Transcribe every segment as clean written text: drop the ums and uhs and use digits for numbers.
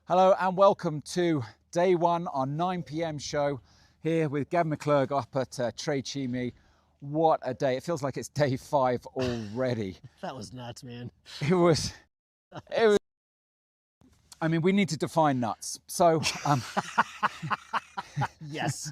Hello and welcome to day one, our 9 p.m. show here with Gavin McClurg up at Tre Chimi. What a day. It feels like it's day 5 already. That was nuts, man. It was, I mean, we need to define nuts. So, Yes.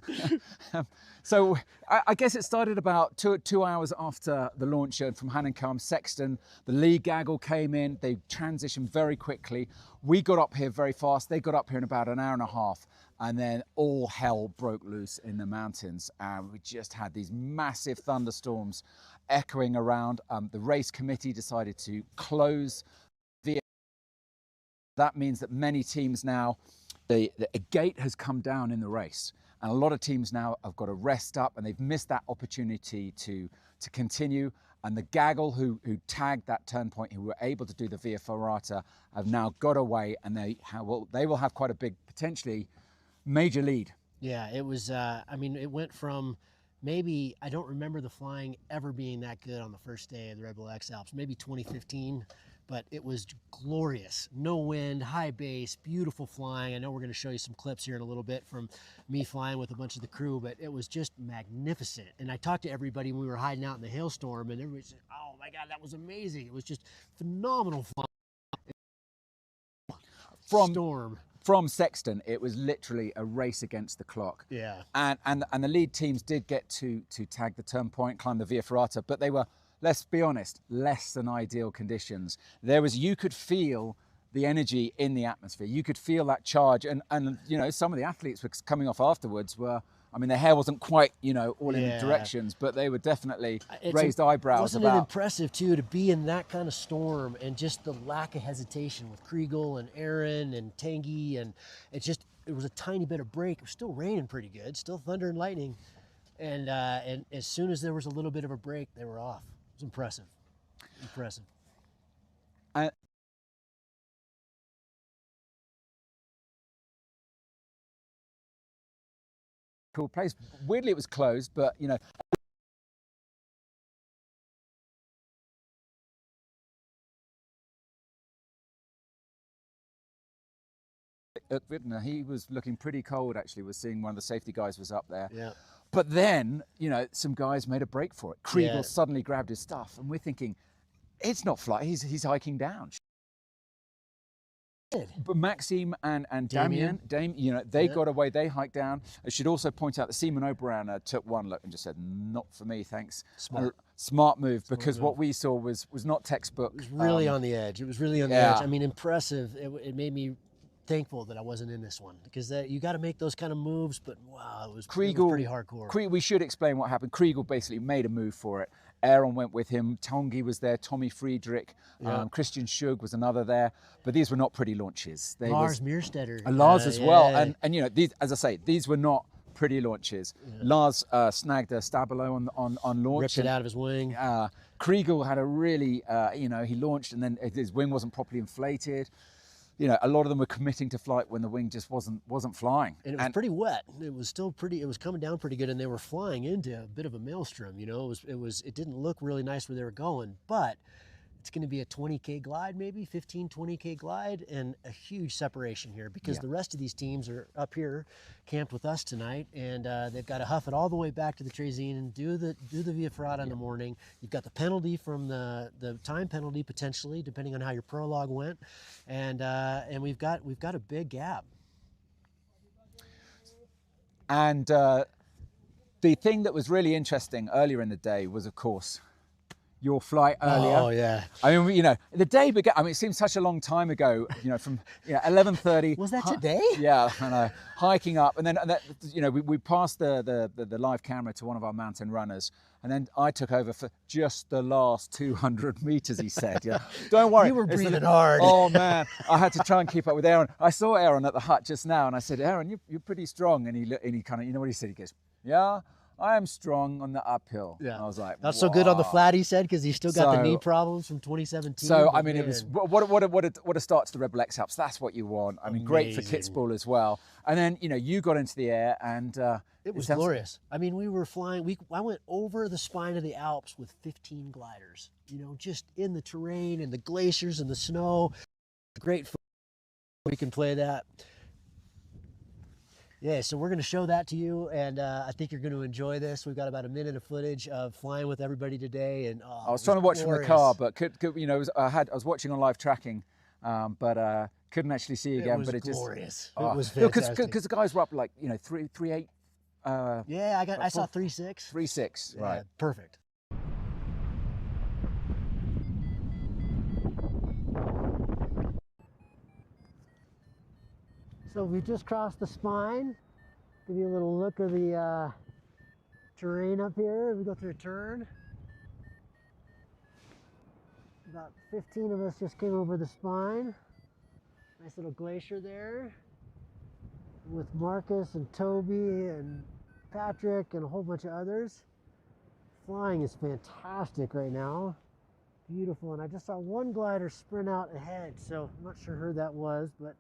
So I guess it started about two hours after the launch from Hanenkam. Sexton, the lead gaggle came in. They transitioned very quickly. We got up here very fast. They got up here in about an hour and a half. And then all hell broke loose in the mountains. And we just had these massive thunderstorms echoing around. The race committee decided to close. That means that many teams now, a gate has come down in the race. And a lot of teams now have got to rest up and they've missed that opportunity to continue. And the gaggle who tagged that turn point, who were able to do the Via Ferrata, have now got away, and they will have quite a big, potentially major lead. Yeah, it was, I mean, it went from maybe, I don't remember the flying ever being that good on the first day of the Red Bull X-Alps, maybe 2015, but it was glorious. No wind, high base, beautiful flying. I know we're going to show you some clips here in a little bit from me flying with a bunch of the crew, but it was just magnificent. And I talked to everybody when we were hiding out in the hailstorm, and everybody said, oh my God, that was amazing. It was just phenomenal flying. From Sexton, it was literally a race against the clock. Yeah. And the lead teams did get to tag the turn point, climb the Via Ferrata, but they were, let's be honest, less than ideal conditions. You could feel the energy in the atmosphere. You could feel that charge. And you know, some of the athletes were coming off afterwards were, I mean, their hair wasn't quite, you know, all in the directions, but they were definitely raised eyebrows. Wasn't it impressive too to be in that kind of storm and just the lack of hesitation with Kriegel and Aaron and Tanguy, and it was a tiny bit of break. It was still raining pretty good, still thunder and lightning, and as soon as there was a little bit of a break, they were off. It was impressive. Impressive. Cool place. Weirdly, it was closed, but you know. He was looking pretty cold, actually. Was seeing one of the safety guys was up there. Yeah. But then, you know, some guys made a break for it. Kriegel suddenly grabbed his stuff, and we're thinking, it's not flying. He's hiking down. But Maxime and Damien, you know, they got away. They hiked down. I should also point out that Seaman O'Brien took one look and just said, "Not for me, thanks." Smart move, because what we saw was not textbook. It was really on the edge. It was really on the edge. I mean, impressive. It made me thankful that I wasn't in this one, because you got to make those kind of moves. But wow, it was pretty hardcore. We should explain what happened. Kriegel basically made a move for it. Aaron went with him. Tanguy was there. Tommy Friedrich, Christian Schug was another there. But these were not pretty launches. Lars Meerstetter. Lars as well. And you know, these, as I say, these were not pretty launches. Lars snagged a Stabilo on launch. Ripped it out of his wing. Kriegel had a really, you know, he launched and then his wing wasn't properly inflated. You know, a lot of them were committing to flight when the wing just wasn't flying. And it was pretty wet. It was still pretty, it was coming down pretty good, and they were flying into a bit of a maelstrom, you know. It didn't look really nice where they were going, but it's going to be a 20K glide, maybe 15, 20K glide, and a huge separation here, because the rest of these teams are up here camped with us tonight, and they've got to huff it all the way back to the Trezene and do the Via Ferrata in the morning. You've got the penalty from the time penalty potentially, depending on how your prologue went, and we've got a big gap. And the thing that was really interesting earlier in the day was, of course, your flight earlier. Oh yeah. I mean, you know, the day began. I mean, it seems such a long time ago. You know, from 11:30. Was that today? Yeah, I know. Hiking up, and then you know, we passed the live camera to one of our mountain runners, and then I took over for just the last 200 meters. He said, "Yeah, don't worry." You were breathing hard. Oh man, I had to try and keep up with Aaron. I saw Aaron at the hut just now, and I said, "Aaron, you're pretty strong." And he kind of, you know what he said? He goes, "Yeah, I am strong on the uphill." Yeah. I was like, not so good on the flat, he said, because he's still got the knee problems from 2017. So I mean, it was what a start to the Red Bull X-Alps. That's what you want. I mean, great for Kitzbühel as well. And then, you know, you got into the air, and it was glorious. I mean, we were flying. I went over the spine of the Alps with 15 gliders. You know, just in the terrain and the glaciers and the snow. Great We can play that. Yeah, so we're going to show that to you, and I think you're going to enjoy this. We've got about a minute of footage of flying with everybody today, and I was trying to watch from the car, but you know, I was watching on live tracking, but couldn't actually see again. It was but glorious. It was fantastic. Because the guys were up like, you know, 3.8. Yeah, I saw 3.6. 3.6, yeah, right? Perfect. So we just crossed the spine. Give you a little look of the terrain up here. We go through a turn. About 15 of us just came over the spine. Nice little glacier there. With Marcus and Toby and Patrick and a whole bunch of others. Flying is fantastic right now. Beautiful. And I just saw one glider sprint out ahead, so I'm not sure who that was, but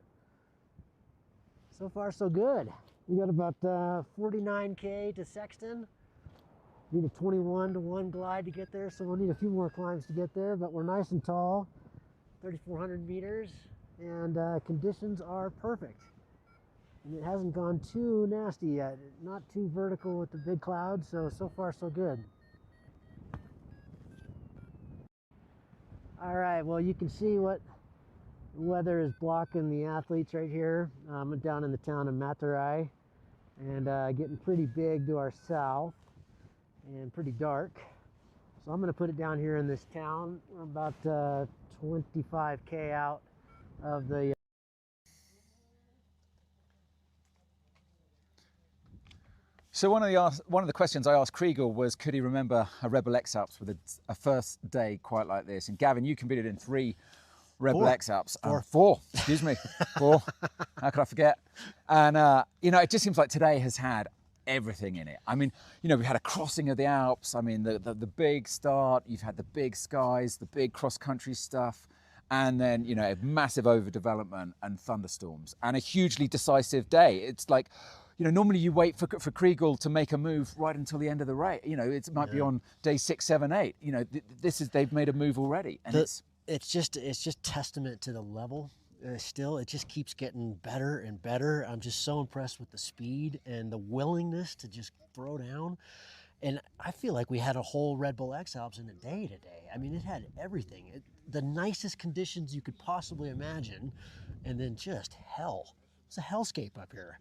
so far so good. We got about 49K to Sexton. Need a 21-to-1 glide to get there, so we'll need a few more climbs to get there, but we're nice and tall, 3,400 meters, and conditions are perfect. And it hasn't gone too nasty yet, not too vertical with the big clouds, so far so good. All right, well, you can see what weather is blocking the athletes right here. I'm down in the town of Maturai, and getting pretty big to our south and pretty dark. So I'm going to put it down here in this town. We're about 25K out of the So one of the questions I asked Kriegel was, could he remember a Red Bull X-Alps with a first day quite like this? And Gavin, you competed in 3 Red Bull X-Alps. 4, excuse me, 4. How could I forget? And you know, it just seems like today has had everything in it. I mean, you know, we had a crossing of the Alps. I mean, the big start. You've had the big skies, the big cross-country stuff, and then, you know, a massive overdevelopment and thunderstorms, and a hugely decisive day. It's like, you know, normally you wait for Kriegel to make a move right until the end of the race. You know, it might be on day 6, 7, 8. You know, they've made a move already, and it's just testament to the level. Still, it just keeps getting better and better. I'm just so impressed with the speed and the willingness to just throw down. And I feel like we had a whole Red Bull X-Alps in a day today. I mean, it had everything. The nicest conditions you could possibly imagine, and then just hell. It's a hellscape up here.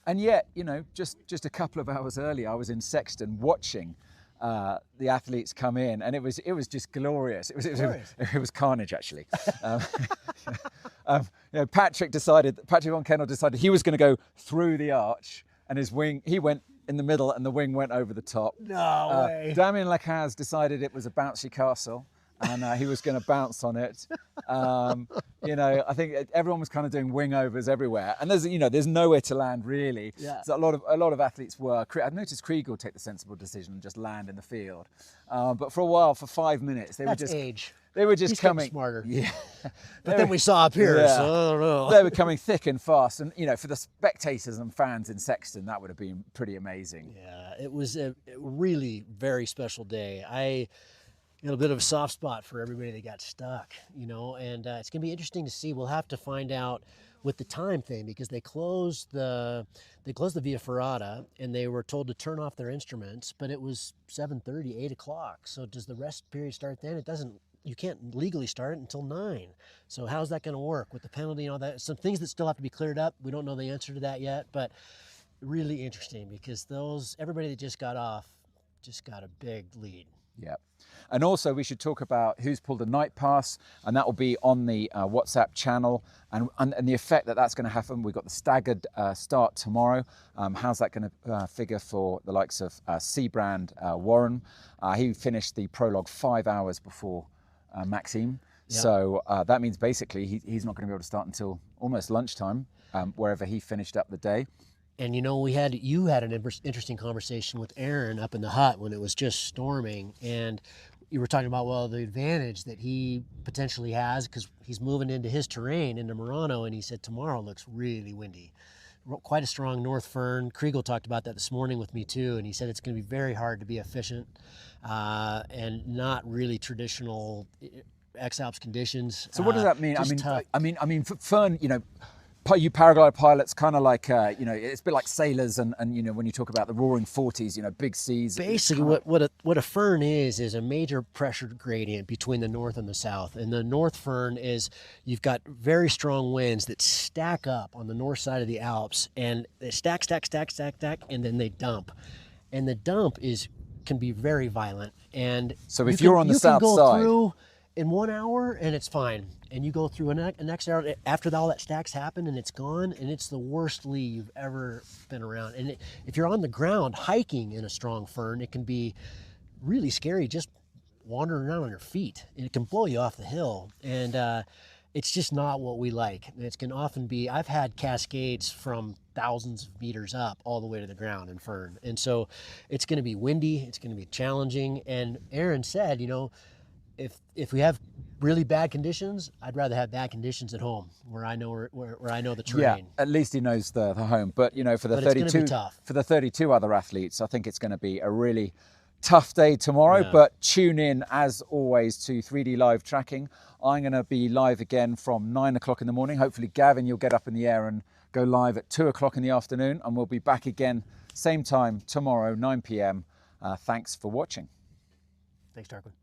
And yet, you know, just a couple of hours earlier, I was in Sexton watching the athletes come in, and it was just glorious. It was carnage, actually. You know, Patrick von Kennel decided he was going to go through the arch, and he went in the middle, and the wing went over the top. No way. Damien Lacaz decided it was a bouncy castle, and he was going to bounce on it. You know, I think everyone was kind of doing wing overs everywhere, and there's nowhere to land really. Yeah. So a lot of athletes were. I've noticed Kriegel take the sensible decision and just land in the field, but for a while, for 5 minutes, they were just age. They were just He's coming smarter. Yeah. But then we saw up here, so I don't know. They were coming thick and fast, and you know, for the spectators and fans in Sexton, that would have been pretty amazing. Yeah, it was a really very special day. I got a bit of a soft spot for everybody that got stuck, you know, and it's gonna be interesting to see. We'll have to find out with the time thing, because they closed the Via Ferrata, and they were told to turn off their instruments, but it was 7:30, 8 o'clock. So does the rest period start then? It doesn't. You can't legally start it until 9. So how's that going to work with the penalty and all that? Some things that still have to be cleared up. We don't know the answer to that yet, but really interesting, because everybody that just got off just got a big lead. Yeah. And also we should talk about who's pulled a night pass, and that will be on the WhatsApp channel, and the effect that's going to happen. We've got the staggered start tomorrow. How's that going to figure for the likes of Seabrand Warren? He finished the prologue 5 hours before Maxime. Yep. So that means basically he's not going to be able to start until almost lunchtime, wherever he finished up the day. And you know, you had an interesting conversation with Aaron up in the hut when it was just storming, and you were talking about, well, the advantage that he potentially has because he's moving into his terrain, into Murano, and he said tomorrow looks really windy. Quite a strong north firn. Kriegel talked about that this morning with me too, and he said it's going to be very hard to be efficient and not really traditional X-Alps conditions. So what does that mean? Just tough. I mean, Fern, you know, you paraglide pilots, kind of like, you know, it's a bit like sailors, and you know, when you talk about the roaring 40s, you know, big seas. Basically, what a firn is a major pressure gradient between the north and the south. And the north firn is, you've got very strong winds that stack up on the north side of the Alps, and they stack, and then they dump. And the dump can be very violent. And so if you're on the south side, through in 1 hour and it's fine, and you go through a next hour after all that stacks happen and it's gone, and it's the worst lee you've ever been around. And if you're on the ground hiking in a strong firn, it can be really scary just wandering around on your feet, and it can blow you off the hill. And it's just not what we like. It can often be, I've had cascades from thousands of meters up all the way to the ground in firn. And so it's going to be windy, it's going to be challenging. And Aaron said, you know, if we have really bad conditions, I'd rather have bad conditions at home where I know where I know the terrain. Yeah, at least he knows the home. But you know, for the 32 other athletes, I think it's going to be a really tough day tomorrow. Yeah. But tune in as always to 3D live tracking. I'm going to be live again from 9 o'clock in the morning. Hopefully, Gavin, you'll get up in the air and go live at 2 o'clock in the afternoon, and we'll be back again same time tomorrow, 9 p.m. Thanks for watching. Thanks, Darkwing.